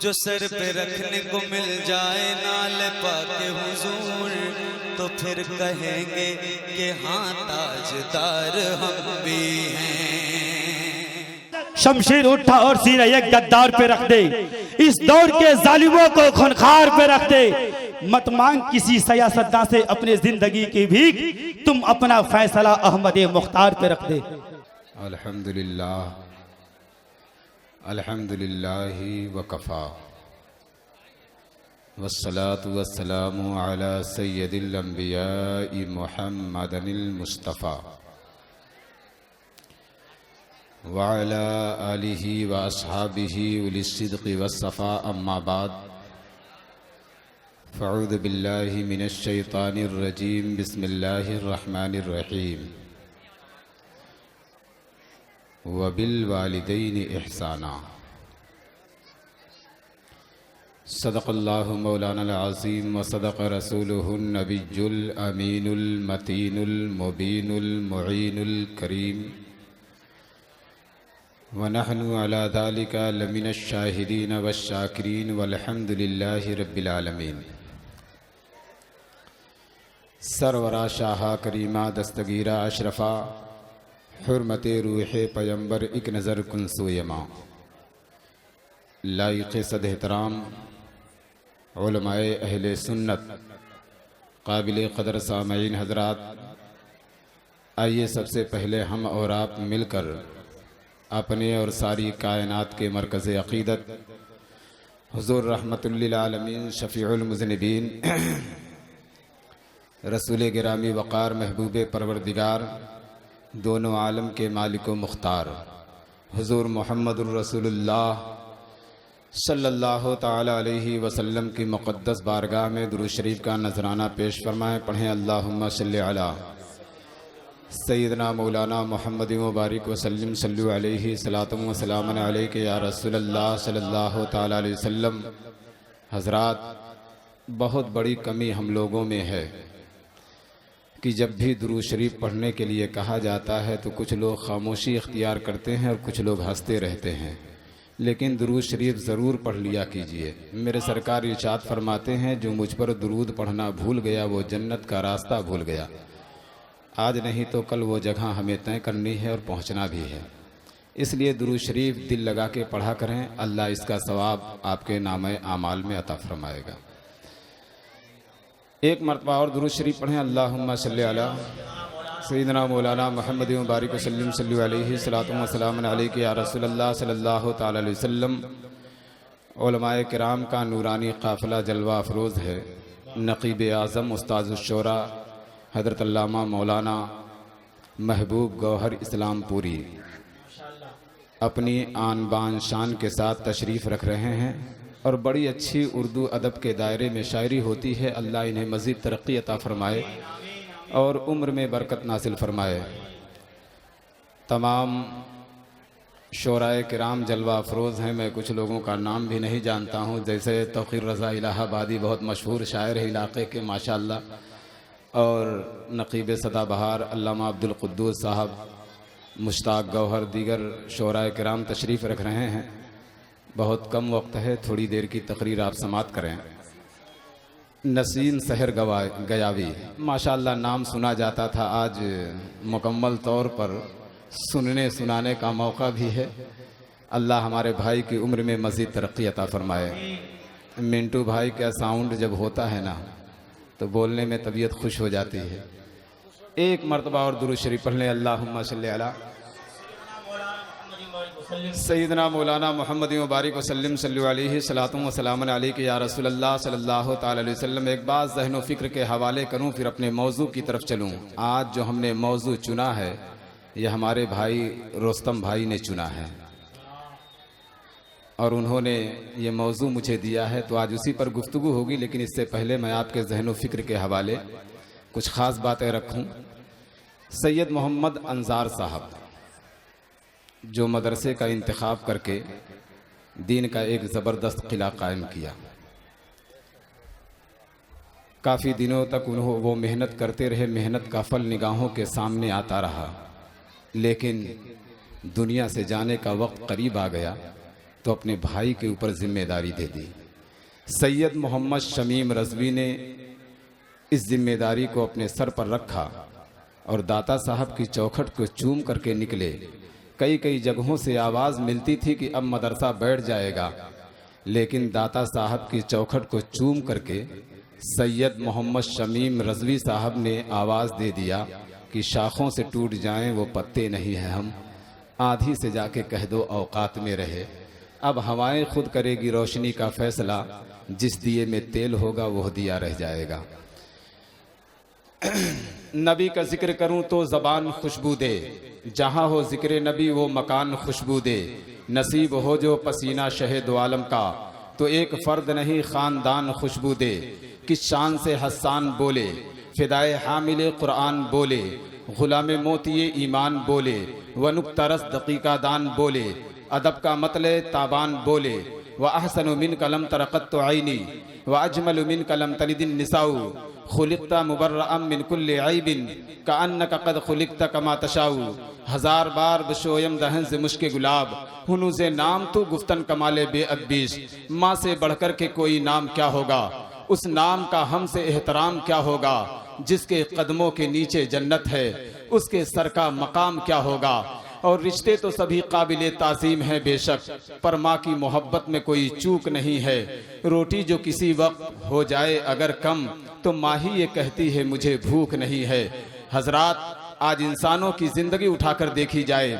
जो सर पे रखने को मिल जाए नाल पाके हुजूर, तो फिर कहेंगे कि हाँ ताजदार हम भी हैं। शमशीर उठा और सीना एक गद्दार पे रख दे, इस दौर के जालिमों को खुनखार पे रख दे। मत मांग किसी सियासतदान से अपनी जिंदगी की भीख, तुम अपना फैसला अहमद मुख्तार पे रख दे। अल्हम्दुलिल्लाह अल्हम्दुलिल्लाहि वकफ़ा वस्सलातु वस्सलामु अला सय्यदिल अंबियाइ मुहम्मदिल मुस्तफ़ा व अला आलिहि व अस्हाबिहि उलिस सिद्क़ि वस्सफ़ा, अम्मा बाद फ़अऊज़ु बिल्लाहि मिनश शैतानिर रजीम, बिस्मिल्लाहिर रहमानिर रहीम। वबिल वालिदैनि इहसाना। सदक़ल्लाहु मौलाना अज़ीम व सदक़ रसूलुहुन नबियुल अमीनुल मतीनुल मुबीनुल मुईनुल करीम व नहनु अला ज़ालिका लमिनश शाहिदीन वश्शाकिरीन वल्हम्दुलिल्लाहि रब्बिल आलमीन। सरवरा शाहा करीमा दस्तगीरा अशरफा हुर्मते रूहे पैगंबर एक नज़र कुन सोयमा, लाइक़ सद एहतराम उलमाए अहले सुन्नत, काबिल क़दर सामईन हज़रात, आइए सबसे पहले हम और आप मिलकर अपने और सारी कायनात के मरकज़ अक़ीदत हुज़ूर रहमतुल लिल आलमीन शफ़ीउल मुज़निबीन रसूल गिरामी वक़ार महबूब परवरदिगार, दोनों आलम के मालिक व मुख्तार हुज़ूर मुहम्मदुर रसूलुल्लाह सल्लल्लाहु ताला अलैहि वसल्लम की मुक़द्दस बारगाह में दुरूद शरीफ का नजराना पेश फरमाएँ। पढ़ें अल्लाहुम्मा सल्लि अला सय्यदना मौलाना मुहम्मद व बारिक वसल्लम सल्लु अलैहि सलातुम व सलामन अलैका या रसूलल्लाह सल्लल्लाहु ताला अलैहि वसल्लम। हज़रात, बहुत बड़ी कमी हम लोगों में है कि जब भी दुरूद शरीफ पढ़ने के लिए कहा जाता है तो कुछ लोग खामोशी इख्तियार करते हैं और कुछ लोग हंसते रहते हैं, लेकिन दुरूद शरीफ ज़रूर पढ़ लिया कीजिए। मेरे सरकार इरशाद फरमाते हैं, जो मुझ पर दुरूद पढ़ना भूल गया वो जन्नत का रास्ता भूल गया। आज नहीं तो कल वो जगह हमें तय करनी है और पहुंचना भी है, इसलिए दुरूद शरीफ दिल लगा के पढ़ा करें। अल्लाह इसका सवाब आपके नामे आमाल में अता फरमाएगा। एक मरतबा और दुरूद शरीफ पढ़ें। अल्लाहुम्मा सल्लि अला सय्यदना मौलाना मुहम्मद व बारिक वसल्लम सल्लु अलैहि सलातुम व सलामन अलैका या रसूलल्लाह सल्लल्लाहु ताला अलैहि वसल्लम। उलमाए किराम का नूरानी काफ़िला जलवा अफरोज़ है। नक़ीब आज़म उस्ताज़ुश शोरा हज़रत अल्लामा मौलाना महबूब गौहर इस्लामपुरी अपनी आन बान शान के साथ तशरीफ़ रख रहे हैं और बड़ी अच्छी उर्दू अदब के दायरे में शायरी होती है। अल्लाह इन्हें मज़ीद तरक्की अता फ़रमाए और उम्र में बरकत नासिल फ़रमाए। तमाम शोराए किराम जलवा अफरोज़ हैं। मैं कुछ लोगों का नाम भी नहीं जानता हूँ, जैसे तौक़ीर रज़ा इलाहाबादी बहुत मशहूर शायर है इलाक़े के माशाअल्लाह, और नक़ीब सदाबहार अल्लामा अब्दुल क़ुद्दूस साहब, मुश्ताक़ गौहर, दीगर शोराए किराम तशरीफ़ रख रहे हैं। बहुत कम वक्त है, थोड़ी देर की तकरीर आप समात करें। नसीम सहर गयावी, माशाअल्लाह नाम सुना जाता था, आज मुकम्मल तौर पर सुनने सुनाने का मौका भी है। अल्लाह हमारे भाई की उम्र में मज़ीद तरक्की अता फ़रमाए। मिंटू भाई का साउंड जब होता है ना तो बोलने में तबीयत खुश हो जाती है। एक मरतबा और दुरूद शरीफ पढ़ लें। अल्लाहुम्मा सल्लि अला सय्यदना मौलाना मुहम्मद व बारिक वसल्लम सल्लु अलैहि सलातुम व सलामन अलैका या रसूलल्लाह सल्लल्लाहु ताला अलैहि वसल्लम। एक बात ज़हन व फ़िक्र के हवाले करूँ, फिर अपने मौजू की तरफ चलूँ। आज जो हमने मौजू चुना है यह हमारे भाई रोस्तम भाई ने चुना है और उन्होंने ये मौजू मुझे दिया है, तो आज उसी पर गुफ्तगू होगी। लेकिन इससे पहले मैं आपके ज़हन व फ़िक्र के हवाले कुछ ख़ास बातें रखूँ। सैयद मोहम्मद अंसार साहब जो मदरसे का इंतखाब करके दीन का एक ज़बरदस्त किला कायम किया, काफ़ी दिनों तक वो मेहनत करते रहे। मेहनत का फल निगाहों के सामने आता रहा, लेकिन दुनिया से जाने का वक्त करीब आ गया। तो अपने भाई के ऊपर जिम्मेदारी दे दी। सैयद मोहम्मद शमीम रज़वी ने इस जिम्मेदारी को अपने सर पर रखा और दाता साहब की चौखट को चूम करके निकले। कई कई जगहों से आवाज़ मिलती थी कि अब मदरसा बैठ जाएगा, लेकिन दाता साहब की चौखट को चूम करके सैयद मोहम्मद शमीम रज़वी साहब ने आवाज़ दे दिया कि शाखों से टूट जाएं वो पत्ते नहीं हैं हम, आधी से जाके कह दो औकात में रहे। अब हवाएं खुद करेगी रोशनी का फैसला, जिस दिए में तेल होगा वह दिया रह जाएगा। नबी का जिक्र करूं तो ज़बान खुशबू दे, जहां हो जिक्र नबी वो मकान खुशबू दे। नसीब हो जो पसीना शहे दो आलम का, तो एक फ़र्द नहीं ख़ानदान खुशबू दे। किस शान से हस्सान बोले, फ़िदाए हामिले क़ुरआन बोले, ग़ुलाम मोतिये ईमान बोले, व नुक्तरस दक़ीक़ा दान बोले, अदब का मतले ताबान बोले, व अहसनु मिन कलम तरक़त आइनी, व अजमल मिन कलम तलिदिन निसाऊ, खुलिक़्ता मुबर्रअम मिन कुल्लि ऐबिन कअन्नका क़द खुलिक़्ता कमा तशाऊ। हजार बार बशोयम दहन से मुश्के गुलाब, हुनूज़े नाम तो गुफ्तन कमाले बेअदबीश। माँ से बढ़कर के कोई नाम क्या होगा, उस नाम का हमसे एहतराम क्या होगा। जिसके कदमों के नीचे जन्नत है, उसके सर का मकाम क्या होगा। और रिश्ते तो सभी काबिले ताज़ीम हैं बेशक, पर माँ की मोहब्बत में कोई चूक नहीं है। रोटी जो किसी वक्त हो जाए अगर कम, तो माँ ही ये कहती है मुझे भूख नहीं है। हजरात, आज इंसानों की ज़िंदगी उठाकर देखी जाए,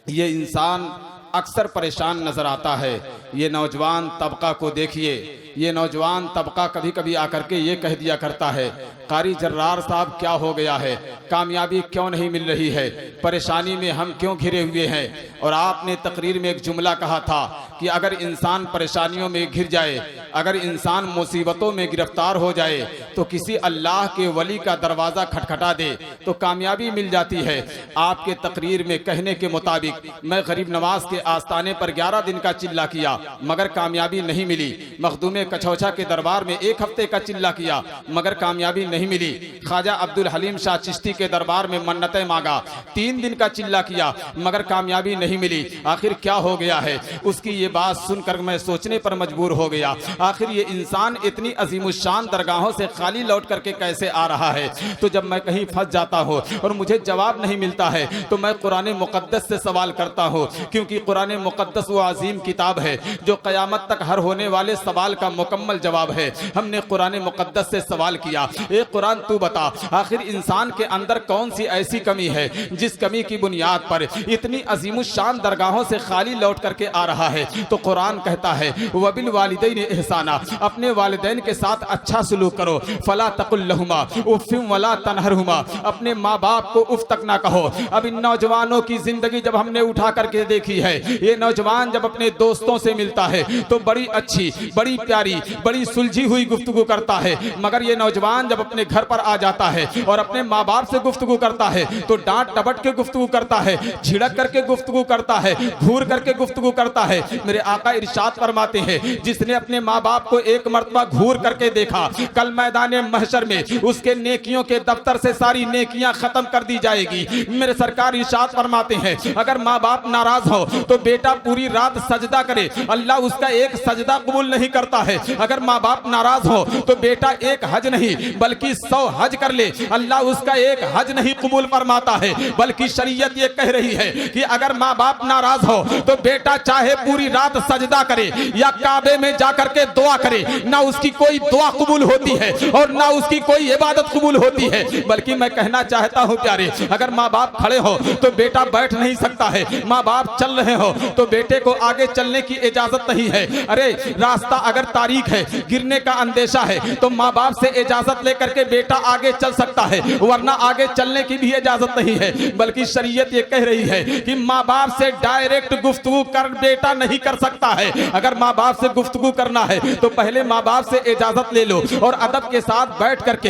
ये इंसान अक्सर परेशान नज़र आता है। ये नौजवान तबका को देखिए, ये नौजवान तबका कभी कभी आकर के ये कह दिया करता है, कारी जर्रार साहब क्या हो गया है, कामयाबी क्यों नहीं मिल रही है, परेशानी में हम क्यों घिरे हुए हैं। और आपने तकरीर में एक जुमला कहा था कि अगर इंसान परेशानियों में घिर जाए, अगर इंसान मुसीबतों में गिरफ्तार हो जाए, तो किसी अल्लाह के वली का दरवाज़ा खटखटा दे तो कामयाबी मिल जाती है। आपके तकरीर में कहने के मुताबिक मैं गरीब नवाज के आस्ताने पर 11 दिन का चिल्ला किया मगर कामयाबी नहीं मिली। मखदूम कछौछा के दरबार में 1 हफ्ते का चिल्ला किया मगर कामयाबी नहीं मिली। ख्वाजा अब्दुल हलीम शाह चिश्ती के दरबार में मन्नतें मांगा, 3 दिन का चिल्ला किया मगर कामयाबी नहीं मिली। आखिर क्या हो गया है। उसकी ये बात सुनकर मैं सोचने पर मजबूर हो गया, आखिर ये इंसान इतनी अजीमुशान दरगाहों से खाली लौट करके कैसे आ रहा है। तो जब मैं कहीं फंस जाता हूँ और मुझे जवाब नहीं मिलता है तो मैं कुरान मुक़द्दस से सवाल करता हूँ, क्योंकि कुरान मुक़द्दस वो अजीम किताब है जो क़यामत तक हर होने वाले सवाल का मुकम्मल जवाब है। हमने कुरान मुक़द्दस से सवाल किया, ए कुरान तू बता आखिर इंसान के अंदर कौन सी ऐसी कमी है जिस कमी की बुनियाद पर इतनी अजीमुशान दरगाहों से खाली लौट करके आ रहा है। तो कुरान कहता है वबिल वालिदैन इहसाना, अपने वालिदैन के साथ अच्छा सलूक करो। फला तकुल लहुमा उफ़्फ़िन वला तनहरहुमा, अपने माँ बाप को उफ तक ना कहो। अब इन नौजवानों की जिंदगी जब हमने उठा करके देखी है, ये नौजवान जब अपने दोस्तों से मिलता है तो बड़ी अच्छी, बड़ी प्यारी, बड़ी सुलझी हुई गुफ्तगू करता है, मगर ये नौजवान जब अपने घर पर आ जाता है और अपने माँ बाप से गुफ्तगू करता है तो डांट डपट के गुफ्तगू करता है, झिड़क करके गुफ्तगू करता है, घूर करके गुफ्तगू करता है। मेरे आका इरशाद फरमाते हैं, जिसने अपने माँ बाप को एक मर्तबा घूर करके देखा, कल मैदाने महशर में उसके नेकियों के दफ्तर से सारी नेकियां खत्म कर दी जाएगी। मेरे सरकार इरशाद फरमाते हैं, अगर माँ बाप नाराज हो तो बेटा पूरी रात सजदा करे, अल्लाह उसका एक सजदा कबूल नहीं करता है। अगर माँ बाप नाराज हो तो बेटा एक हज नहीं बल्कि 100 हज कर ले, अल्लाह उसका एक हज नहीं कबूल फरमाता है। बल्कि शरीयत ये कह रही है कि अगर माँ बाप नाराज हो तो बेटा चाहे पूरी रात सजदा करे या काबे में जाकर के दुआ करे, ना उसकी कोई दुआ कबूल होती है और ना उसकी कोई इबादत कबूल होती है। बल्कि मैं कहना चाहता हूँ प्यारे, अगर माँ बाप खड़े हो तो बेटा बैठ नहीं सकता है, माँ बाप चल रहे हो तो बेटे को आगे चलने की इजाजत नहीं है। अरे रास्ता अगर तारीख है, गिरने का अंदेशा है तो माँ बाप से इजाजत लेकर के बेटा आगे चल सकता है, वरना आगे चलने की भी इजाजत नहीं है। बल्कि शरीयत ये कह रही है कि माँ बाप से डायरेक्ट गुफ्तगू कर बेटा नहीं कर सकता है। अगर माँ बाप से गुफ्तगू करना है तो पहले माँ बाप से इजाजत ले लो और अदब के साथ बैठ करके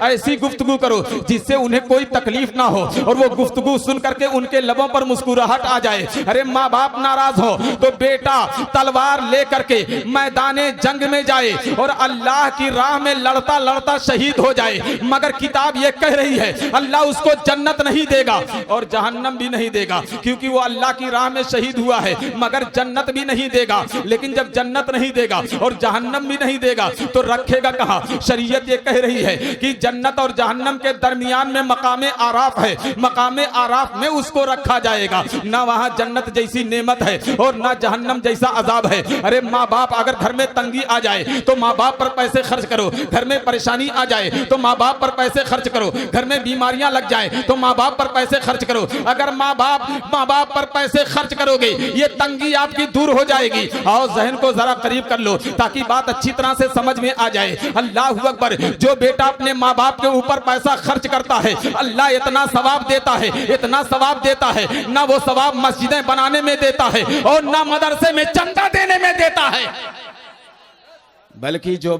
ऐसी गुफ्तगू करो जिससे उन्हें कोई तकलीफ ना हो और वो गुफ्तगू सुन करके उनके लबों पर मुस्कुराहट आ जाए। अरे माँ बाप नाराज हो तो बेटा तलवार ले करके मैदान मैदाने जंग में जाए और अल्लाह की राह में लड़ता लड़ता शहीद हो जाए, मगर किताब ये कह रही है अल्लाह उसको जन्नत नहीं देगा और जहन्नम भी नहीं देगा, क्योंकि वो अल्लाह की राह में शहीद हुआ है, मगर जन्नत भी नहीं देगा। लेकिन जब जन्नत नहीं देगा और जहन्नम भी नहीं देगा तो रखेगा कहाँ? शरीयत ये कह रही है कि जन्नत और जहन्नम के दरमियान में मकामे आराफ है, मकामे आराफ में उसको रखा जाएगा। ना वहां जन्नत जैसी नेमत है और ना जहन्नम जैसा अजाब है। अरे माँ बाप अगर घर में तंगी आ जाए तो माँ बाप पर पैसे खर्च करो, घर में परेशानी आ जाए तो माँ बाप पर पैसे खर्च करो, घर में बीमारियां लग जाए तो माँ बाप पर पैसे खर्च करो। अगर माँ बाप पर पैसे खर्च करोगे ये तंगी आपकी दूर हो जाएगी। आओ जहन को जरा करीब कर लो ताकि बात अच्छी तरह से समझ में आ जाए। अल्लाह अकबर। जो बेटा अपने माँ बाप के ऊपर पैसा खर्च करता है अल्लाह इतना सवाब देता है, इतना सवाब देता है, ना वो सवाब मस्जिदें बनाने में देता है और ना मदरसे में चंदा देने में देता है, बल्कि जो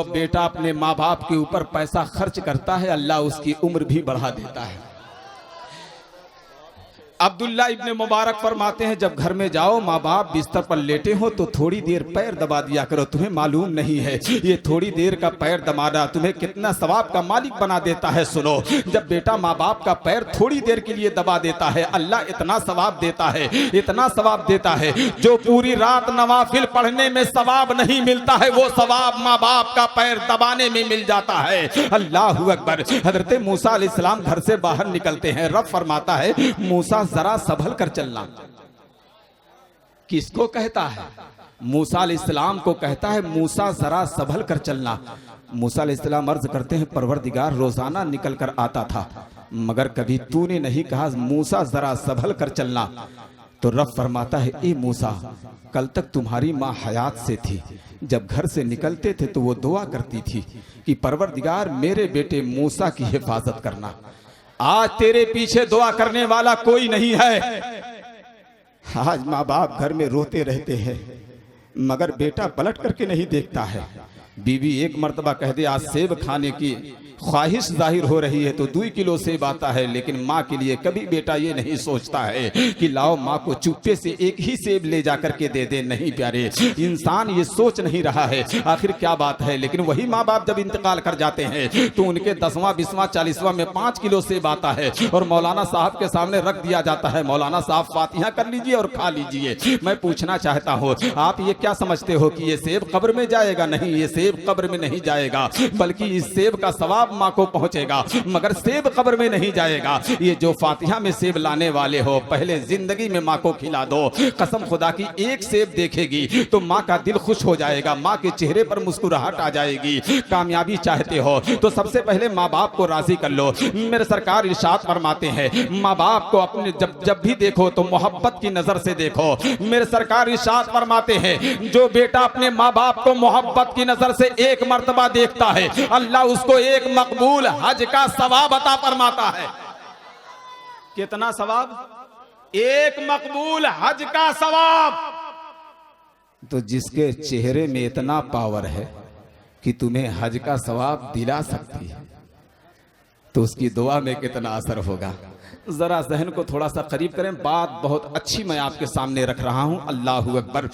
बेटा अपने माँ बाप के ऊपर पैसा खर्च करता है अल्लाह उसकी उम्र भी बढ़ा देता है। अब्दुल्ला इब्ने मुबारक फरमाते हैं जब घर में जाओ माँ बाप बिस्तर पर लेटे हो तो थोड़ी देर पैर दबा दिया करो। तुम्हें मालूम नहीं है ये थोड़ी देर का पैर दबाना तुम्हें कितना सवाब का मालिक बना देता है। सुनो, जब बेटा माँ बाप का पैर थोड़ी देर के लिए दबा देता है अल्लाह इतना सवाब देता है, इतना सवाब देता है। जो पूरी रात नवाफिल पढ़ने में सवाब नहीं मिलता है वो सवाब माँ बाप का पैर दबाने में मिल जाता है। अल्लाह अकबर। हजरत मूसा अलैहिस्सलाम घर से बाहर निकलते हैं, रब फरमाता है मूसा जरा संभल कर चलना। किसको कहता है? मूसा अलैहिस्सलाम को कहता है मूसा जरा संभल कर चलना। मूसा अलैहिस्सलाम अर्ज करते हैं परवरदिगार रोजाना निकल कर आता था मगर कभी तूने नहीं कहा मूसा जरा संभल कर चलना। तो रब फरमाता है ए मूसा कल तक तुम्हारी माँ हयात से थी, जब घर से निकलते थे तो वो दुआ करती थी कि परवरदिगार मेरे बेटे मूसा की हिफाजत करना। आज तेरे पीछे दुआ करने वाला कोई नहीं है। आज माँ बाप घर में रोते रहते हैं मगर बेटा पलट करके नहीं देखता है। बीवी एक मर्तबा कह दे आज सेब खाने की ख्वाहिश जाहिर हो रही है तो 2 किलो सेब आता है, लेकिन माँ के लिए कभी बेटा ये नहीं सोचता है कि लाओ माँ को चुप्पे से एक ही सेब ले जा करके दे दे। नहीं प्यारे, इंसान ये सोच नहीं रहा है आखिर क्या बात है। लेकिन वही माँ बाप जब इंतकाल कर जाते हैं तो उनके 10वां 20वां 40वां में 5 किलो सेब आता है और मौलाना साहब के सामने रख दिया जाता है, मौलाना साहब फातिहा कर लीजिए और खा लीजिए। मैं पूछना चाहता हूँ आप ये क्या समझते हो कि ये सेब कब्र में जाएगा? नहीं, ये सेब कब्र में नहीं जाएगा बल्कि इस सेब का सवाब माँ को पहुंचेगा मगर सेब कब्र में नहीं जाएगा। ये जो फातिहा में सेब लाने वाले हो पहले जिंदगी में माँ को खिला दो, कसम खुदा की एक सेब देखेगी तो माँ का दिल खुश हो जाएगा, माँ के चेहरे पर मुस्कुराहट आ जाएगी। कामयाबी चाहते हो तो सबसे पहले माँ बाप को राजी कर लो। मेरे सरकार इरशाद फरमाते हैं माँ बाप को अपने जब भी देखो तो मोहब्बत की नजर से देखो। मेरे सरकार इरशाद फरमाते हैं जो बेटा अपने माँ बाप को मोहब्बत की नजर से एक मर्तबा देखता है अल्लाह उसको एक मकबूल हज का सवाब अता फरमाता है। कितना सवाब? एक मकबूल हज का सवाब। तो जिसके चेहरे में इतना पावर है कि तुम्हें हज का सवाब दिला सकती है तो उसकी दुआ में कितना असर होगा। जरा जहन को थोड़ा सा करीब करें, बात बहुत अच्छी मैं आपके सामने रख रहा हूं। अल्लाहू अकबर।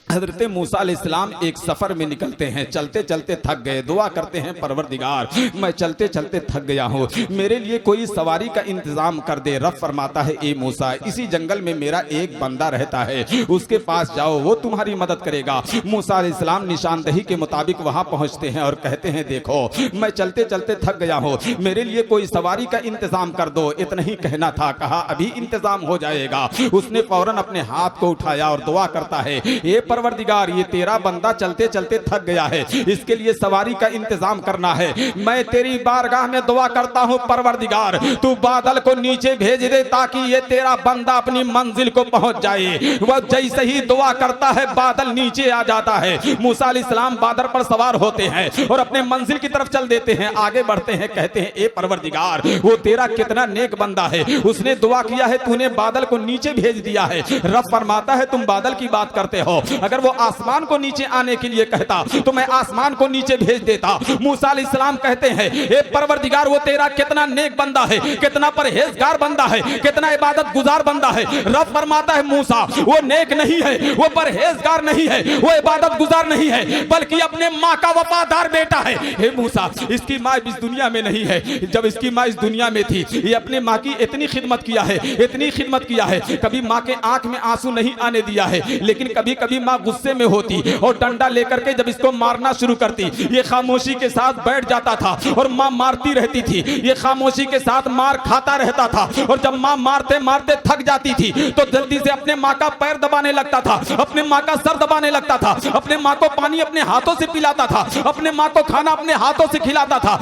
हजरत मूसा अलैहिस्सलाम एक सफर में निकलते हैं, चलते चलते थक गए, दुआ करते हैं परवरदिगार मैं चलते चलते थक गया हूँ, मेरे लिए कोई सवारी का इंतजाम कर दे। रब फरमाता है ए मूसा इसी जंगल में मेरा एक बंदा रहता है, उसके पास जाओ वो तुम्हारी मदद करेगा। मूसा अलैहिस्सलाम निशानदही के मुताबिक वहां पहुंचते हैं और कहते हैं देखो मैं चलते चलते थक गया हूँ, मेरे लिए कोई सवारी का इंतजाम कर दो। इतना ही कहना था, कहा अभी इंतजाम हो जाएगा। उसने फौरन अपने हाथ को उठाया और दुआ करता है ए परवरदिगार ये तेरा बंदा चलते चलते थक गया है, इसके लिए सवारी का इंतजाम करना है। मैं तेरी बारगाह में दुआ करता हूँ परवरदिगार तू बादल को नीचे भेज दे ताकि ये तेरा बंदा अपनी मंजिल को पहुंच जाए। वह जैसे ही दुआ करता है बादल नीचे आ जाता है। मूसा अलैहिस्सलाम बादल पर सवार होते हैं और अपने मंजिल की तरफ चल देते हैं, आगे बढ़ते हैं, कहते हैं ए परवरदिगार वो तेरा कितना नेक बंदा है, उसने दुआ किया है तूने बादल को नीचे भेज दिया है। रब फरमाता है तुम बादल की बात करते हो, अगर वो आसमान को नीचे आने के लिए कहता तो मैं आसमान को नीचे भेज देता। मूसा अलैहिस्सलाम कहते हैं, ए परवरदिगार, वो तेरा कितना नेक बंदा है, कितना परहेजगार बंदा है, कितना इबादत गुजार बंदा है। रब फरमाता है, मूसा वो नेक नहीं है, वो परहेजगार नहीं है, वो इबादत गुजार नहीं है, बल्कि अपने माँ का वफादार बेटा है। हे मूसा, इसकी माँ इस दुनिया में नहीं है, जब इसकी माँ इस दुनिया में थी ये अपने माँ की इतनी खिदमत किया है, इतनी खिदमत किया है, कभी माँ के आंख में आंसू नहीं आने दिया है। लेकिन कभी कभी माँ गुस्से में होती और डंडा लेकर के जब इसको मारना शुरू करती, ये खामोशी के साथ बैठ जाता था और माँ मारती रहती थी। ये खामोशी के साथ मार खाता रहता था और जब माँ मारते मारते थक जाती थी तो जल्दी से अपने माँ का पैर दबाने लगता था, अपने माँ का सर दबाने लगता था, अपने माँ को पानी अपने हाथों से पिलाता था, अपने माँ को खाना अपने हाथों से खिलाता था।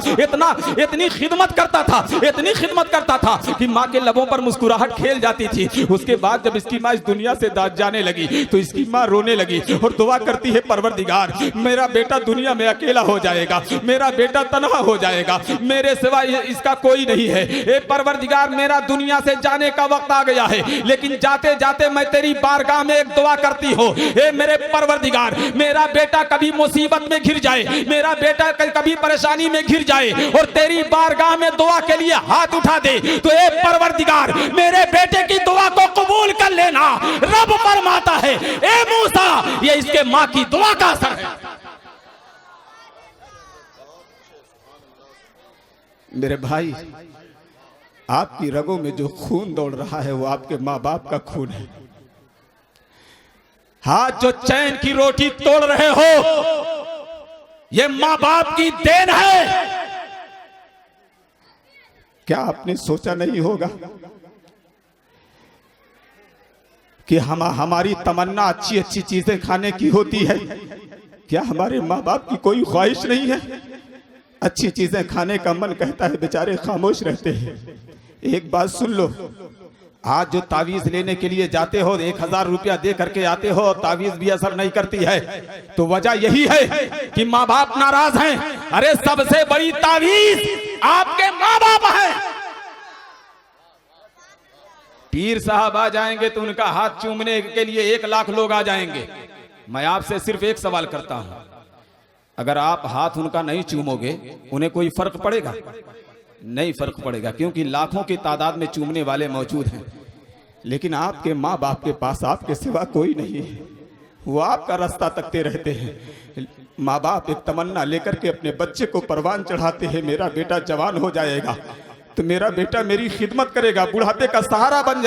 इतनी खिदमत करता था, इतनी खिदमत करता था कि माँ के लबों पर मुस्कुराहट खेल जाती थी। उसके बाद जब इसकी माँ इस दुनिया से जाने लगी तो इसकी माँ रोने लगी और दुआ करती है, परवरदिगार, मेरा बेटा दुनिया में अकेला हो जाएगा, मेरा बेटा तन्हा हो जाएगा, मेरे सिवा इसका कोई नहीं है। ए परवरदिगार, मेरा दुनिया से जाने का वक्त आ गया है, लेकिन जाते जाते मैं तेरी बारगाह में एक दुआ करती हूँ, ए मेरे परवरदिगार, मेरा बेटा कभी मुसीबत में घिर जाए, मेरा बेटा कभी परेशानी में घिर जाए और तेरी बारगाह में दुआ के लिए हाथ उठा दे तो ए परवरदिगार, मेरे बेटे की दुआ को कबूल कर लेना। रब फरमाता है, ए मूसा, ये इसके माँ की दुआ का असर है। मेरे भाई, आपकी रगों में जो खून दौड़ रहा है वो आपके माँ बाप का खून है। हाथ जो चैन की रोटी तोड़ रहे हो, ये माँ बाप की देन है। क्या आपने सोचा नहीं होगा कि हमारी तमन्ना अच्छी अच्छी चीजें खाने की होती है? क्या हमारे माँ बाप की कोई ख्वाहिश नहीं है? अच्छी चीजें खाने का मन कहता है, बेचारे खामोश रहते हैं। एक बात सुन लो, आज जो तावीज लेने के लिए जाते हो, 1000 रुपया दे करके आते हो, तावीज भी असर नहीं करती है, तो वजह यही है कि माँ बाप नाराज हैं। अरे सबसे बड़ी तावीज आपके माँ बाप हैं। पीर साहब आ जाएंगे तो उनका हाथ चूमने के लिए 1 लाख लोग आ जाएंगे। मैं आपसे सिर्फ एक सवाल करता हूं, अगर आप हाथ उनका नहीं चूमोगे, उन्हें कोई फर्क पड़ेगा? नहीं फर्क पड़ेगा, क्योंकि लाखों की तादाद में चूमने वाले मौजूद हैं। लेकिन आपके माँ बाप के पास आपके सिवा कोई नहीं है, वो आपका रास्ता तकते रहते हैं। माँ बाप एक तमन्ना लेकर के अपने बच्चे को परवान चढ़ाते हैं, मेरा बेटा जवान हो जाएगा तो मेरा बेटा मेरी खिदमत करेगा, बुढ़ापे का सहारा बन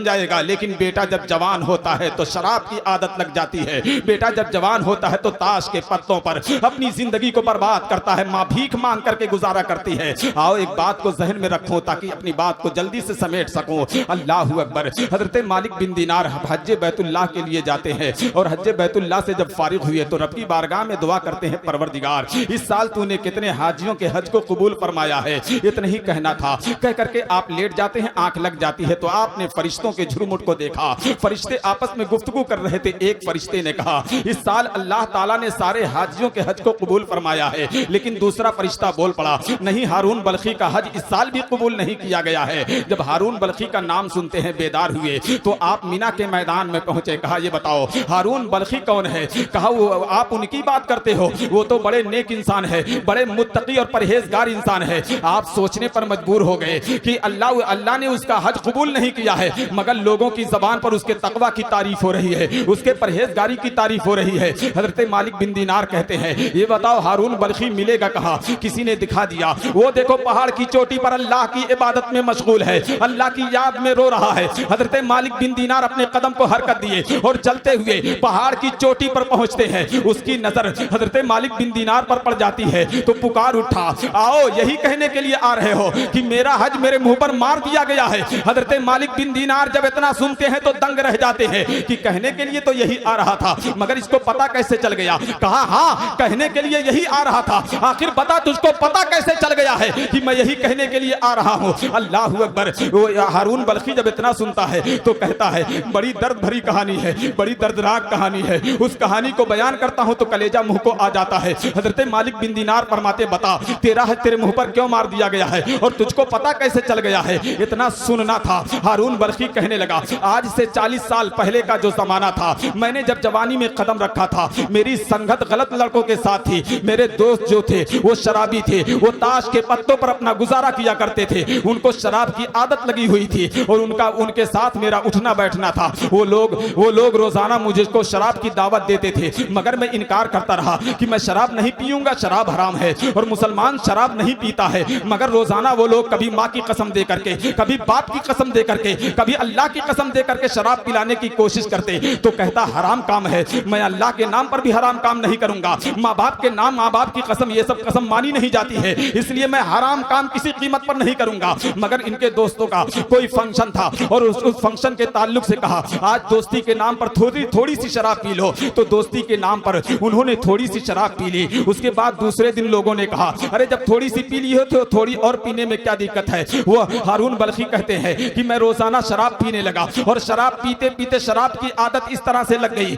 जाएगा। लेकिन बेटा जब जवान होता है तो शराब की आदत लग जाती है, बेटा जब जवान होता है तो ताश के पत्तों पर अपनी जिंदगी को बर्बाद करता है, माँ भीख मांग करके गुजारा करती है। आओ एक बात को जहन में रखो ताकि अपनी बात को जल्दी से समेट सकूं। अल्लाह अकबर। हजरत मालिक बिन दीनार हज बैतुल्लाह के लिए जाते हैं और हज बैतुल्लाह से जब फारिग हुए तो रब की बारगाह में दुआ करते हैं, परवरदिगार, इस साल तूने कितने हाजियों के हज को कबूल फरमाया है, इतना ही कहना था। कह करके आप लेट जाते हैं, आंख लग जाती है तो आपने फरिश्तों के झुरमुट को देखा। फरिश्ते आपस में गुफ्तगू कर रहे थे। एक फरिश्ते ने कहा, इस साल अल्लाह ताला ने सारे हाजियों के हज को कबूल फरमाया है। लेकिन दूसरा फरिश्ता बोल पड़ा, नहीं, हारून बल्खी का हज इस साल भी कबूल नहीं किया गया है। जब हारून बल्खी का नाम सुनते हैं बेदार हुए तो आप मीना के मैदान में पहुंचे। कहा, ये बताओ हारून बल्खी कौन है? कहा, वो आप उनकी बात करते हो, वो तो बड़े नेक इंसान है, बड़े मुत्तकी और परहेजगार इंसान है। आप सोचने पर मजबूर हो गए कि अल्लाह ने उसका हज कबूल नहीं किया है, मगर लोगों की जबान पर उसके तकवा की तारीफ हो रही है, उसके परहेजगारी की तारीफ हो रही है। हजरत मालिक बिन दीनार कहते हैं, ये बताओ हारून बल्खी मिलेगा कहाँ? किसी ने दिखा दिया, वो देखो पहाड़ की चोटी पर अल्लाह की इबादत में मशगूल है, अल्लाह की याद में रो रहा है। हजरत मालिक बिन दीनार अपने कदम को हरकत दिए और चलते हुए पहाड़ की चोटी पर पहुंचते हैं। उसकी नजर हजरत मालिक बिन दीनार पर पड़ जाती है तो पुकार उठा, आओ यही कहने के लिए आ रहे हो कि मेरा हज मेरे मुंह पर मार दिया गया है? हजरत मालिक बिन दीनार जब इतना सुनते हैं तो दंग रह जाते हैं कि कहने के लिए तो यही आ रहा था, मगर इसको पता कैसे चल गया? कहा, हाँ, कहने के लिए यही आ रहा था, आखिर बता तुझको पता कैसे चल गया है कि मैं यही कहने के लिए आ रहा हूँ? अल्लाह अकबर। वो हारून बल्खी जब इतना सुनता है तो कहता है, बड़ी दर्द भरी कहानी है, बड़ी दर्दनाक कहानी है। उस कहानी को बयान करता हूँ तो कलेजा मुंह को आ जाता है। हजरत मालिक बिन दीनार फरमाते, बता तेरा हज तेरे मुंह पर क्यों मार दिया गया है? और तुझको पता कैसे चल गया है? इतना सुनना था। हारून बल्खी कहने लगा, आज से 40 साल पहले का जो जमाना था, मैंने जब जवानी में कदम रखा था, मेरी संगत गलत लड़कों के साथ थी। मेरे दोस्त जो थे वो शराबी थे, वो ताश के पत्तों पर अपना गुजारा किया करते थे, उनको शराब की आदत लगी हुई थी और उनके साथ मेरा उठना बैठना था। वो लोग रोजाना मुझको शराब की दावत देते थे, मगर मैं इनकार करता रहा कि मैं शराब नहीं पीऊंगा, शराब हराम है और मुसलमान शराब नहीं पीता है। मगर रोजाना वो लोग कभी माँ की कसम दे करके, कभी बाप की कसम दे करके, कभी अल्लाह की कसम दे करके शराब पिलाने की कोशिश करते। तो कहता हराम काम है, मैं अल्लाह के नाम पर भी हराम काम नहीं करूंगा, माँ बाप के नाम, माँ बाप की कसम, ये सब कसम मानी नहीं जाती है, इसलिए मैं हराम काम किसी कीमत पर नहीं करूंगा। मगर इनके दोस्तों का कोई फंक्शन था और उस फंक्शन के ताल्लुक से कहा, आज दोस्ती के नाम पर थोड़ी सी शराब पी लो। तो दोस्ती के नाम पर उन्होंने थोड़ी सी शराब पी ली। उसके बाद दूसरे दिन लोगों ने कहा, अरे जब थोड़ी सी पी ली हो तो थोड़ी और पीने में क्या दिक्कत है? वो हारून बल्खी कहते हैं कि मैं रोजाना शराब पीने लगा और शराब पीते पीते शराब की आदत इस तरह से लग गई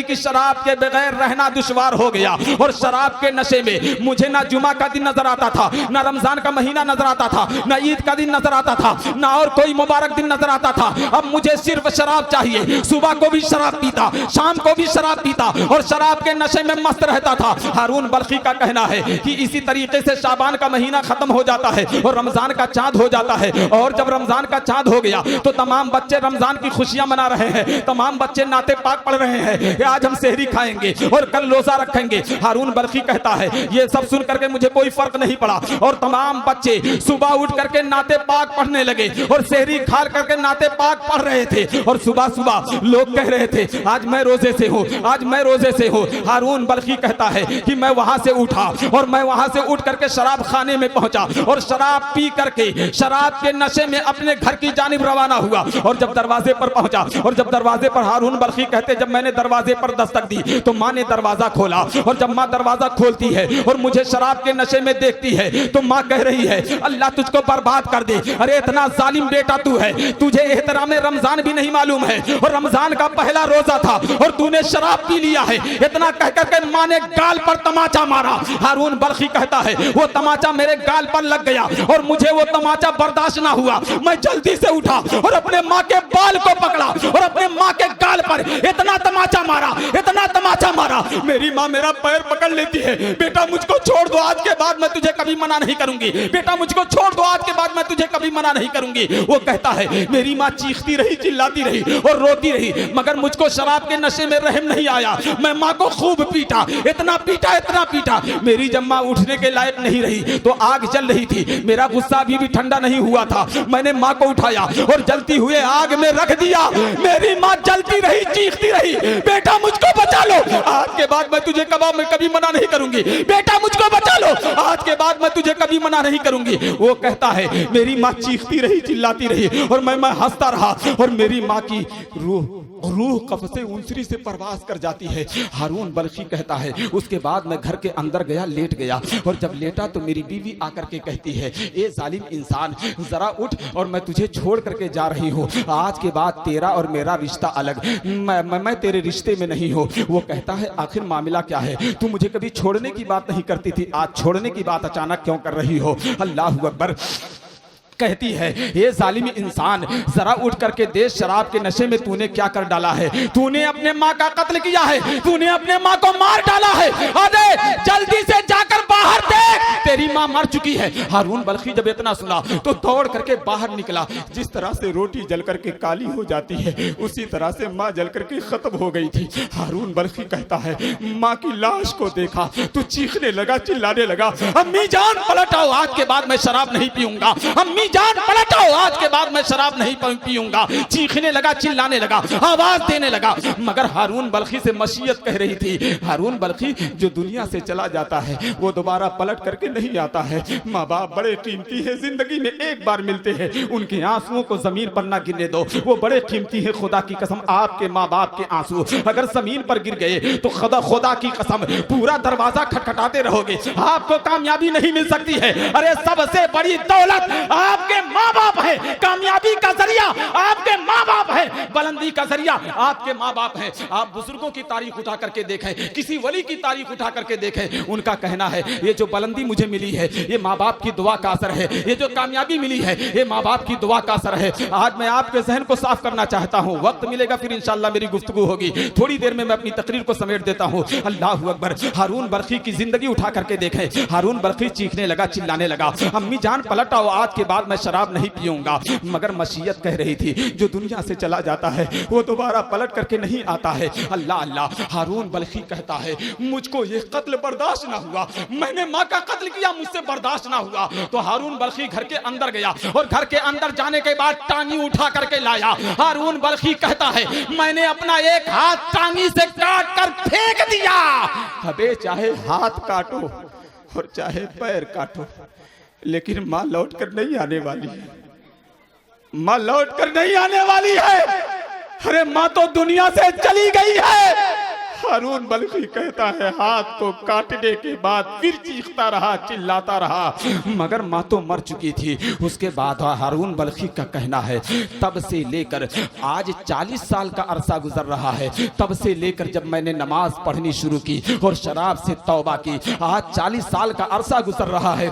कि शराब के बगैर रहना दुश्वार हो गया। और शराब के नशे में मुझे ना जुमा का दिन नजर आता था, ना रमजान का महीना नजर आता था, ना ईद का दिन नजर आता था, ना और कोई मुबारक दिन नजर आता था। अब मुझे सिर्फ शराब चाहिए। सुबह को भी शराब पीता, शाम को भी शराब पीता और शराब के नशे में मस्त रहता था। हारून बल्खी का कहना है कि इसी तरीके से शाबान का महीना खत्म हो जाता है और रमजान का चांद हो जाता है। और जब रमजान का चांद हो गया तो तमाम बच्चे रमजान की खुशियां मना रहे हैं, तमाम बच्चे नाते पाक पढ़ रहे हैं कि आज हम सेहरी खाएंगे और कल रोजा रखेंगे। हारून बल्खी कहता है ये सब सुन करके मुझे कोई फर्क नहीं पड़ा और तमाम बच्चे सुबह उठ करके नाते पाक पढ़ने लगे और सेहरी खा करके नाते पाक पढ़ रहे थे। और सुबह सुबह लोग कह रहे थे, आज मैं रोजे से हूँ, आज मैं रोजे से हूँ। हारून बल्खी कहता है कि मैं वहां से उठा और मैं वहां से उठ करके शराब खाने में पहुंचा और शराब पी करके शराब के नशे में अपने घर की जानिब रवाना हुआ। और जब दरवाजे पर पहुंचा और जब दरवाजे पर, हारून बल्खी कहते, जब मैंने दरवाजे पर दस्तक दी तो माँ ने दरवाजा खोला और जब माँ दरवाजा खोलती है और मुझे शराब के नशे में देखती है तो माँ कह रही है, अल्लाह तुझको बर्बाद कर दे। अरे इतना जालिम बेटा तू है, तुझे एहतराम रमजान भी नहीं मालूम है और रमजान का पहला रोजा था और तूने शराब पी लिया है। इतना कह करके माँ ने गाल पर तमाचा मारा। हारून बल्खी कहता है वो तमाचा मेरे गाल पर लग गया और मुझे वो तमाचा बर्दाश्त ना हुआ। मैं जल्दी से उठा और अपने माँ के बाल को पकड़ा और अपने माँ के गाल पर इतना तमाचा मारा, इतना तमाचा मारा। मेरी माँ मेरा पैर पकड़ लेती है, बेटा मुझको छोड़ दो, आज के बाद मैं तुझे कभी मना नहीं करूंगी, बेटा मुझको छोड़ दो, आज के बाद मैं तुझे कभी मना नहीं करूंगी। वो कहता है मेरी माँ चीखती रही, चिल्लाती रही और रोती रही, मगर मुझको शराब के नशे में रहम नहीं आया। मैं माँ को खूब पीटा, इतना पीटा, इतना पीटा। मेरी जब माँ उठने के लायक नहीं रही तो आग जल रही थी, मेरा गुस्सा अभी भी ठंडा नहीं हुआ था। मैंने माँ को उठाया और जलती हुए आग में रख दिया। मेरी माँ जलती रही, चीखती रही, बेटा मुझको बचा लो, आज के बाद मैं तुझे कभी मना नहीं करूंगी, बेटा मुझको बचा लो, आज के बाद मैं तुझे कभी मना नहीं करूंगी। वो कहता है मेरी माँ चीखती रही, चिल्लाती रही और मैं हंसता रहा और मेरी माँ की रूह कब्ज़े उनसरी से परवास कर जाती है। हारून बल्खी कहता है उसके बाद मैं घर के अंदर गया, लेट गया और जब लेटा तो मेरी बीवी आकर के कहती है, ए जालिम इंसान, जरा उठ और मैं तुझे छोड़ करके जा रही हूँ, आज के बाद तेरा और मेरा रिश्ता अलग, मैं तेरे रिश्ते में नहीं हूँ। वो कहता है आखिर मामला क्या है, तू मुझे कभी छोड़ने की बात नहीं करती थी, आज छोड़ने की बात अचानक क्यों कर रही हो? अल्लाह अकबर। कहती है ये जालिम इंसान, जरा उठ करके देश शराब के नशे में तूने क्या कर डाला है? तूने अपने माँ का कत्ल किया है, तूने अपने माँ को मार डाला है। अरे जल्दी से जाकर बाहर देख, तेरी माँ मर चुकी है। हारून बल्खी जब इतना सुना तो दौड़ करके बाहर निकला। जिस तरह से रोटी जल करके काली हो जाती है उसी तरह से माँ जल करके खत्म हो गई थी। हारून बल्खी कहता है माँ की लाश को देखा तो चीखने लगा, चिल्लाने लगा, अम्मी जान पलट आओ, आज के बाद मैं शराब नहीं पीऊंगा, अम्मी जान पलट आओ, आज के बाद मैं शराब नहीं पीऊंगा। चीखने लगा, चिल्लाने लगा, आवाज देने लगा। मगर हारून बल्खी से मशीयत कह रही थी। हारून बल्खी जो दुनिया से चला जाता है वो दोबारा पलट करके नहीं आता है। माँ बाप बड़े कीमती है, जिंदगी में एक बार मिलते हैं, उनके आंसुओं को जमीन पर ना गिरने दो, वो बड़े कीमती है। खुदा की कसम आपके माँ बाप के आंसू अगर जमीन पर गिर गए तो खुदा की कसम पूरा दरवाजा खटखटाते रहोगे, आपको कामयाबी नहीं मिल सकती है। अरे सबसे बड़ी दौलत आपके माँ बाप हैं, कामयाबी का जरिया आपके माँ बाप हैं, बुलंदी का जरिया आपके माँ बाप हैं। आप बुजुर्गों की तारीख उठा करके देखें, किसी वली की तारीख उठा करके देखें, उनका कहना है ये जो बुलंदी मुझे मिली है ये माँ बाप की दुआ का असर है, ये जो कामयाबी मिली है ये माँ बाप की दुआ का असर है। आज मैं आपके जहन को साफ करना चाहता हूँ, वक्त मिलेगा फिर इंशाअल्लाह मेरी गुफ्तगू होगी, थोड़ी देर में मैं अपनी तकरीर को समेट देता हूँ। अल्लाहु अकबर। हारून बल्खी की जिंदगी उठा करके देखें। हारून बल्खी चीखने लगा, चिल्लाने लगा, अम्मी जान पलट आओ, आज के बाद मैं शराब नहीं पीऊंगा। मगर मशीयत कह रही थी जो दुनिया से चला जाता है वो दोबारा पलट करके नहीं आता है। अल्लाह अल्लाह। हारून बल्खी कहता है मुझको ये कत्ल बर्दाश्त ना हुआ, मैंने माँ का कत्ल किया, मुझसे बर्दाश्त ना हुआ। तो हारून बल्खी घर के अंदर गया और घर के अंदर जाने के बाद टांगी उठा करके लाया। हारून बल्खी कहता है मैंने अपना एक हाथ टांगी से काट कर फेंक दिया। अबे चाहे हाथ काटो और चाहे पैर काटो, लेकिन मां लौट कर नहीं आने वाली है, मां लौट कर नहीं आने वाली है। अरे मां तो दुनिया से चली गई है। हारून बल्खी कहता है हाथ को काटने के बाद फिर चीखता रहा, चिल्लाता रहा, मगर माँ तो मर चुकी थी। उसके बाद हारून बल्खी का कहना है तब से लेकर आज 40 साल का अरसा गुजर रहा है, तब से लेकर जब मैंने नमाज पढ़नी शुरू की और शराब से तौबा की, आज 40 साल का अरसा गुजर रहा है।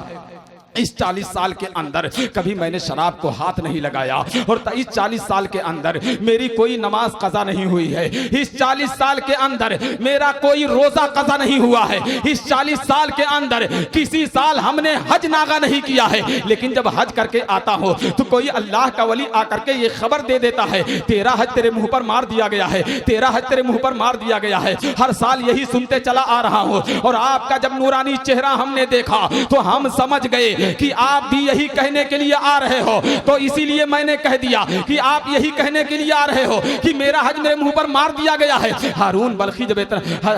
इस 40 साल के अंदर कभी मैंने शराब को हाथ नहीं लगाया और इस 40 साल के अंदर मेरी कोई नमाज कज़ा नहीं हुई है। इस 40 साल के अंदर मेरा कोई रोजा कज़ा नहीं हुआ है। इस 40 साल के अंदर किसी साल हमने हज नागा नहीं किया है। लेकिन जब हज करके आता हो तो कोई अल्लाह का वली आकर के ये खबर दे देता है तेरा हज तेरे मुंह पर मार दिया गया है, तेरा हज तेरे मुंह पर मार दिया गया है। हर साल यही सुनते चला आ रहा हूँ और आपका जब नूरानी चेहरा हमने देखा तो हम समझ गए कि आप भी यही कहने के लिए आ रहे हो। तो इसीलिए मैंने कह दिया कि आप यही कहने के लिए आ रहे हो कि मेरा हज मेरे मुंह पर मार दिया गया है। हारून बल्खी जब इतना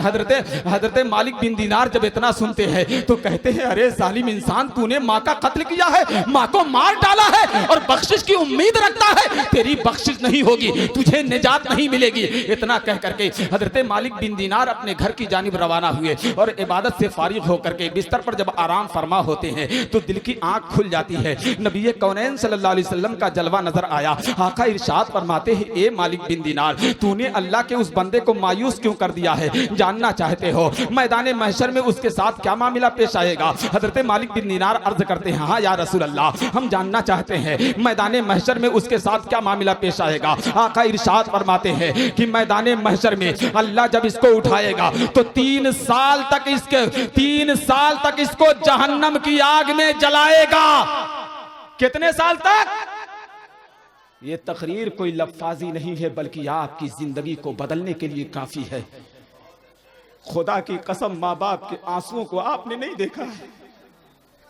हजरत मालिक बिन दीनार जब इतना सुनते हैं तो कहते हैं अरे जालिम इंसान, तूने माँ का कत्ल किया है, माँ को मार डाला है और बख्शिश की उम्मीद रखता है, तेरी बख्शिश नहीं होगी, तुझे निजात नहीं मिलेगी। इतना कह करके हजरत मालिक बिन दीनार अपने घर की जानिब रवाना हुए और इबादत से फारिग होकर के बिस्तर पर जब आराम फरमा होते हैं तो दिल की आंख खुल जाती है। नबी कौनैन सल्लल्लाहु अलैहि वसल्लम का जलवा नजर आया। आका इरशाद फरमाते हैं ए मालिक बिन दीनार, तूने अल्लाह के उस बंदे को मायूस क्यों कर दिया है? जानना चाहते हो मैदान महशर में उसके साथ क्या मामला पेश आएगा? हजरत मालिक बिन दीनार अर्ज करते हैं हाँ या रसूल अल्लाह, हम जानना चाहते हैं मैदान महशर में उसके साथ क्या मामला पेश आएगा। आका इरशाद फरमाते हैं कि मैदान महशर में अल्लाह जब इसको उठाएगा तो 3 साल तक इसको जहन्नम की आग में जलाएगा। कितने साल तक? ये तकरीर कोई लफ्ज़ी नहीं है बल्कि आपकी जिंदगी को बदलने के लिए काफी है। खुदा की कसम माँ बाप के आंसुओं को आपने नहीं देखा है?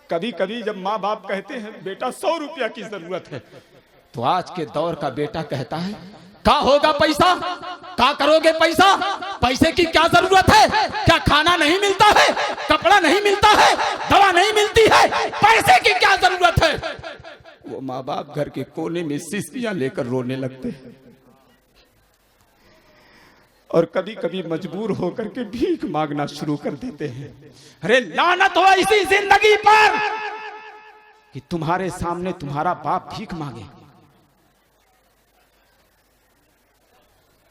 कभी कभी जब माँ बाप कहते हैं बेटा 100 रुपया की जरूरत है तो आज के दौर का बेटा कहता है क्या होगा पैसा, क्या करोगे पैसा, पैसे की क्या जरूरत है, क्या खाना नहीं मिलता है, कपड़ा नहीं मिलता है, दवा नहीं मिलती है, पैसे की क्या जरूरत है। वो माँ बाप घर के कोने में शीशियां लेकर रोने लगते हैं और कभी कभी मजबूर होकर के भीख मांगना शुरू कर देते हैं। अरे लानत हो इसी जिंदगी पर कि तुम्हारे सामने तुम्हारा बाप भीख मांगे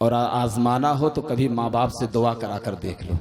और आजमाना हो तो कभी माँ बाप से दुआ कराकर देख लो।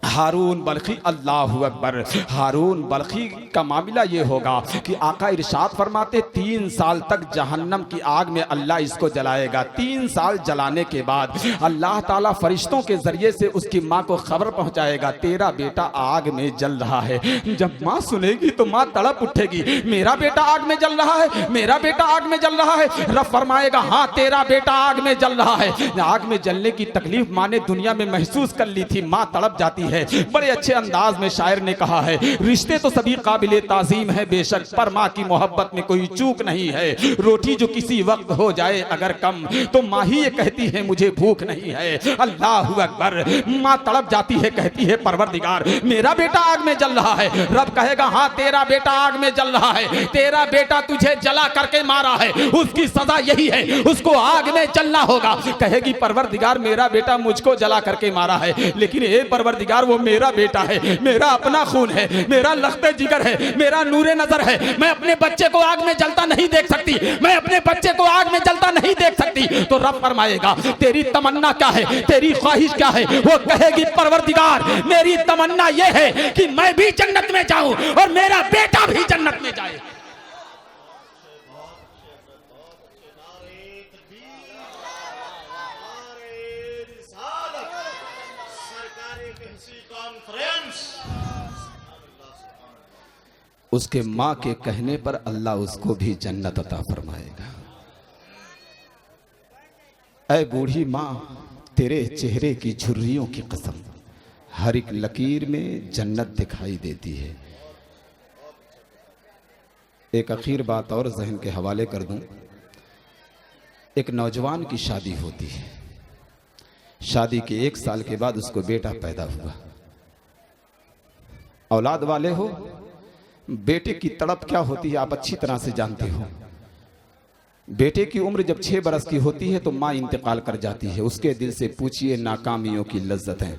हारून बल्खी, अल्लाहु अकबर। हारून बल्खी का मामला ये होगा कि आका इरशाद फरमाते 3 साल तक जहन्नम की आग में अल्लाह इसको जलाएगा। 3 साल जलाने के बाद अल्लाह ताला फरिश्तों के जरिए से उसकी माँ को खबर पहुंचाएगा तेरा बेटा आग में जल रहा है। जब माँ सुनेगी तो माँ तड़प उठेगी, मेरा बेटा आग में जल रहा है, मेरा बेटा आग में जल रहा है। रब फरमाएगा हाँ तेरा बेटा आग में जल रहा है। आग में जलने की तकलीफ माँ ने दुनिया में महसूस कर ली थी, माँ तड़प जाती है। बड़े अच्छे अंदाज में शायर ने कहा है रिश्ते तो सभी काबिले ताजीम है बेशक, पर माँ की मोहब्बत में कोई चूक नहीं है। रोटी जो किसी वक्त हो जाए अगर कम तो माँ ही ये कहती है मुझे भूख नहीं है। अल्लाहु अकबर। माँ तड़प जाती है, कहती है परवरदिगार मेरा बेटा आग में जल रहा है। रब कहेगा हाँ तेरा बेटा आग में जल रहा है, तेरा बेटा तुझे जला करके मारा है, उसकी सजा यही है, उसको आग में जलना होगा। कहेगी परवरदिगार मेरा बेटा मुझको जला करके मारा है, लेकिन ए परवरदिगार वो वो मेरा बेटा है, मेरा अपना खून है, मेरा लख्ते जिगर है, मेरा नूरे नजर है। मैं अपने बच्चे को आग में जलता नहीं देख सकती, मैं अपने बच्चे को आग में जलता नहीं देख सकती। तो रब फरमाएगा तेरी तमन्ना क्या है, तेरी ख्वाहिश क्या है? वो कहेगी परवरदिगार मेरी तमन्ना ये है कि मैं भी जन्नत में जाऊं और मेरा बेटा भी जन्नत में जाए। उसके माँ के कहने पर अल्लाह उसको भी जन्नत अता फरमाएगा। ऐ बूढ़ी माँ, तेरे चेहरे की झुर्रियों की कसम, हर एक लकीर में जन्नत दिखाई देती है। एक आखिर बात और जहन के हवाले कर दूं। एक नौजवान की शादी होती है, शादी के 1 साल के बाद उसको बेटा पैदा हुआ। औलाद वाले हो, बेटे की तड़प क्या होती है आप अच्छी तरह से जानते हो। बेटे की उम्र जब 6 बरस की होती है तो माँ इंतकाल कर जाती है। उसके दिल से पूछिए नाकामियों की लज्जतें,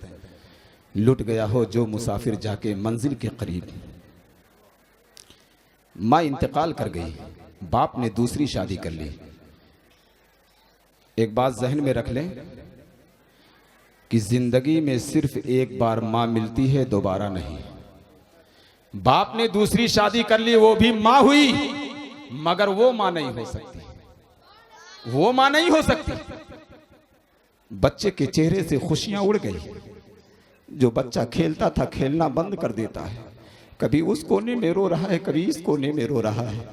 लुट गया हो जो मुसाफिर जाके मंजिल के करीब। माँ इंतकाल कर गई, बाप ने दूसरी शादी कर ली। एक बात जहन में रख लें कि जिंदगी में सिर्फ एक बार माँ मिलती है, दोबारा नहीं। बाप ने दूसरी शादी कर ली, वो भी माँ हुई, मगर वो माँ नहीं हो सकती, वो माँ नहीं हो सकती। बच्चे के चेहरे से खुशियां उड़ गई। जो बच्चा खेलता था खेलना बंद कर देता है, कभी उस कोने में रो रहा है, कभी इस कोने में रो रहा है।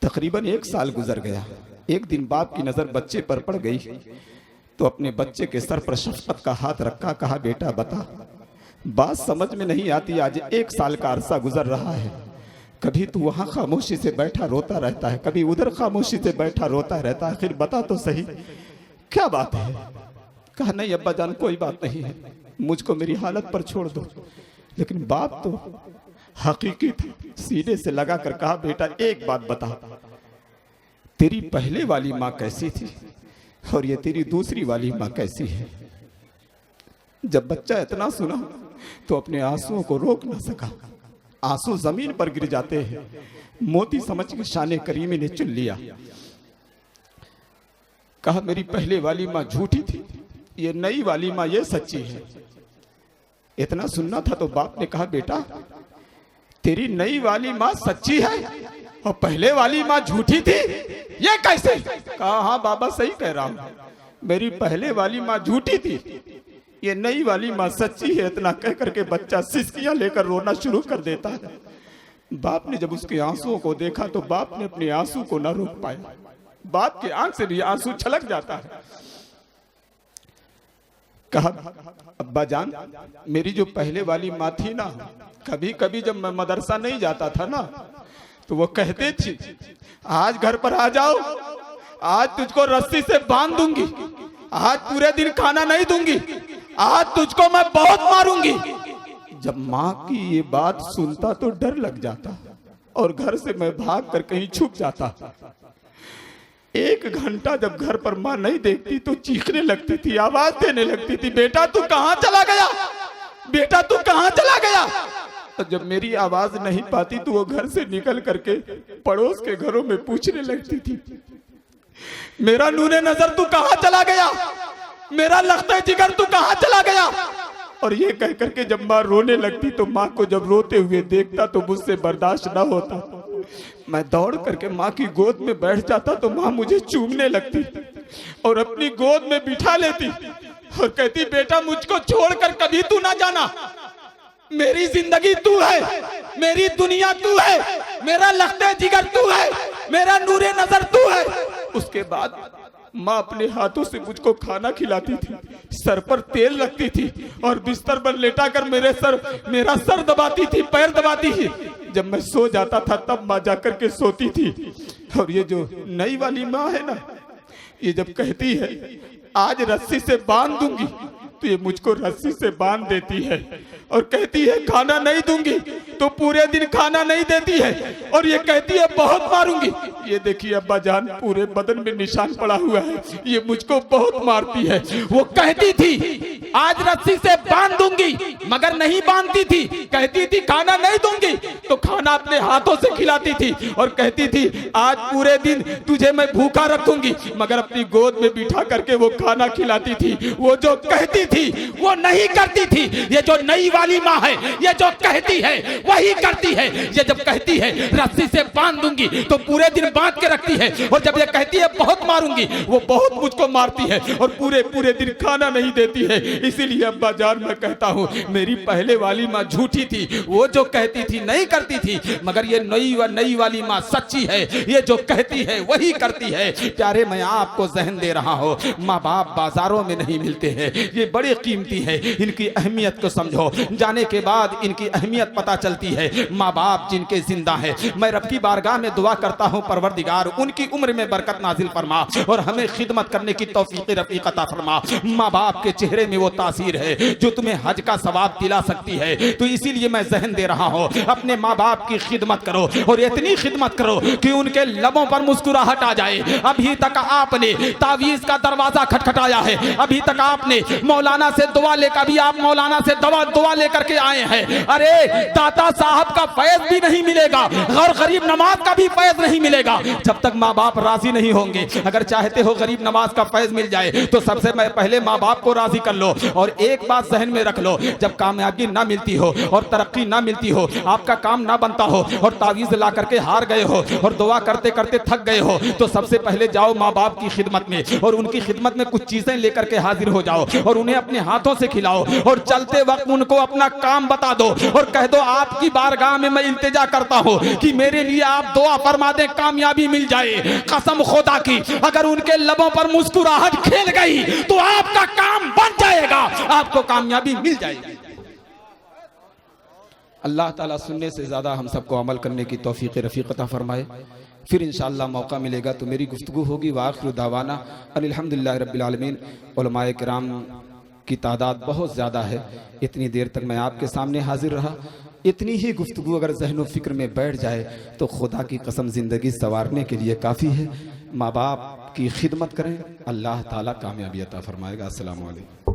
तकरीबन 1 साल गुजर गया। एक दिन बाप की नजर बच्चे पर पड़ गई तो अपने बच्चे के सर पर शफकत का हाथ रखा, कहा बेटा बता, बात समझ में नहीं आती, आज 1 साल का अरसा गुजर रहा है, कभी तू वहां खामोशी से बैठा रोता रहता है, कभी उधर खामोशी से बैठा रोता रहता है, फिर बता तो सही क्या बात है। कहा नहीं अब्बा जान कोई बात नहीं है, मुझको मेरी हालत पर छोड़ दो। लेकिन बाप तो हकीकी था, सीने से लगा कर कहा बेटा एक बात बता, तेरी पहले वाली माँ कैसी थी और ये तेरी दूसरी वाली माँ कैसी है। जब बच्चा इतना सुना तो अपने आंसुओं को रोक न सका, आंसू जमीन पर गिर जाते हैं। मोती समझ के शाने करीमी ने चुन लिया, कहा मेरी पहले वाली माँ झूठी थी, ये नई वाली माँ ये सच्ची है। इतना सुनना था तो बाप ने कहा बेटा तेरी नई वाली माँ सच्ची है और पहले वाली माँ झूठी थी, ये कैसे? कहा हाँ बाबा सही कह रहा हूं, मेरी पहले वाली माँ झूठी थी, ये नई वाली माँ सच्ची है। इतना कह करके बच्चा सिसकियां लेकर रोना शुरू कर देता है। बाप ने जब उसके आंसुओं को देखा तो बाप ने अपने आंसू को न रोक पाया, बाप के आंख से भी आंसू छलक जाता है। कहा अब्बा जान मेरी जो पहले वाली माँ थी ना, कभी कभी जब मैं मदरसा नहीं जाता था ना तो वो कहते थे आज घर पर आ जाओ, आज तुझको रस्सी से बांध दूंगी, आज पूरे दिन खाना नहीं दूंगी, आज तुझको मैं बहुत मारूंगी। जब माँ की ये बात सुनता तो डर लग जाता और घर से मैं भाग कर कहीं छुप जाता। 1 घंटा जब घर पर माँ नहीं देखती तो चीखने लगती थी, आवाज देने लगती थी, बेटा तू कहाँ चला गया, बेटा तू कहाँ चला गया। तो जब मेरी आवाज नहीं पाती तो वो घर से निकल करके पड़ोस के घरों में पूछने लगती थी, मेरा नूरे नजर तू कहाँ चला गया, मेरा लख्ते जिगर तू कहाँ चला गया। और ये कह करके जब माँ रोने लगती तो माँ को जब रोते हुए देखता तो मुझसे बर्दाश्त न होता, मैं दौड़ करके माँ की गोद में बैठ जाता तो माँ मुझे चूमने लगती और अपनी गोद में बिठा लेती और कहती बेटा मुझको छोड़कर कभी तू ना जाना, मेरी जिंदगी तू है, मेरी दुनिया तू है, मेरा लख्ते जिगर तू है, मेरा नूरे नजर तू है। उसके बाद माँ अपने हाथों से मुझको खाना खिलाती थी, सर पर तेल रखती थी और बिस्तर पर लेटाकर मेरा सर दबाती थी, पैर दबाती थी। जब मैं सो जाता था तब माँ जाकर के सोती थी। और ये जो नई वाली माँ है ना, ये जब कहती है आज रस्सी से बांध दूंगी तो ये मुझको रस्सी से बांध देती है और कहती है खाना नहीं दूंगी तो पूरे दिन खाना नहीं देती है और ये कहती है बहुत मारूंगी। ये देखिए अब्बा जान पूरे बदन में निशान पड़ा हुआ है, ये मुझको बहुत मारती है। वो कहती थी आज रस्सी से बांध दूंगी, मगर नहीं बांधती थी। कहती थी खाना नहीं दूंगी तो खाना अपने हाथों से खिलाती थी और कहती थी आज पूरे दिन तुझे मैं भूखा रखूंगी, मगर अपनी गोद में बिठा करके वो खाना खिलाती थी। वो जो कहती थी वो नहीं करती थी। ये जो नई वाली माँ है, ये जो कहती है वही करती है। ये जब कहती है रस्सी से बांध दूंगी तो पूरे दिन बांध के रखती है, और जब ये कहती है बहुत मारूंगी, वो बहुत मुझको मारती है और पूरे पूरे दिन खाना नहीं देती है। इसीलिए अब्बा जान मैं कहता हूँ मेरी पहले वाली माँ झूठी थी। वो जो कहती थी नहीं करती थी, मगर ये नई वाली माँ सच्ची है। ये जो कहती है वही करती है। प्यारे मैं आपको जहन दे रहा हूँ, माँ बाप बाजारों में नहीं मिलते हैं, ये बड़े कीमती है। इनकी अहमियत को समझो, जाने के बाद इनकी अहमियत पता चलती है। माँ बाप जिनके जिंदा है, मैं रब की बारगाह में दुआ करता हूँ परवरदिगार उनकी उम्र में बरकत नाजिल फरमा और हमें खिदमत करने की तौफीक रफीक अता फरमा। माँ बाप के चेहरे में वो तासीर है जो तुम्हें हज का सवाब दिला सकती है। तो इसीलिए मैं जहन दे रहा हूँ, अपने माँ बाप की खिदमत करो और इतनी खिदमत करो कि उनके लबों पर मुस्कुराहट आ जाए। अभी तक आपने तावीज का दरवाजा खटखटाया है, अभी तक आपने मौलाना से दुआ लेकर, अभी आप मौलाना से दुआ लेकर के आए हैं। अरे दाता साहब का फैज भी नहीं मिलेगा, गरीब नवाज का भी फैज नहीं मिलेगा जब तक माँ बाप राजी नहीं होंगे। अगर चाहते हो गरीब नवाज का फैज मिल जाए तो सबसे पहले माँ बाप को राजी कर लो। और एक बात जहन में रख लो, जब कामयाबी ना मिलती हो और तरक्की ना मिलती हो, आपका काम ना बनता हो और तावीज ला करके हार गए हो और दुआ करते करते थक गए हो, तो सबसे पहले जाओ माँ बाप की खिदमत में और उनकी खिदमत में कुछ चीजें लेकर के हाजिर हो जाओ और उन्हें अपने हाथों से खिलाओ और चलते वक्त उनको अपना काम बता दो और कह दो आपकी बारगाह में मैं इल्तिजा करता हूँ कि मेरे लिए आप दुआ फरमा दें, कामयाबी मिल जाए। कसम खुदा की अगर उनके लबों पर मुस्कुराहट खेल गई तो आपका काम बन जाएगा, आपको कामयाबी मिल जाएगी। अल्लाह ताला सुनने से ज़्यादा हम सबको अमल करने की तौफीक रफ़ीक अता फरमाए। फिर इंशाअल्लाह मौका मिलेगा तो मेरी गुफ्तगू होगी। वाखिर दावाना अल्हम्दुलिल्लाह रब्बिल आलमीन। उलमाए किराम की तादाद बहुत ज़्यादा है। इतनी देर तक मैं आपके सामने हाजिर रहा। इतनी ही गुफ्तगू अगर ज़हन व फ़िक्र में बैठ जाए तो खुदा की कसम ज़िंदगी संवारने के लिए काफ़ी है। माँ बाप की खिदमत करें, अल्लाह ताला कामयाबी अता फरमाएगा। अस्सलामु अलैकुम।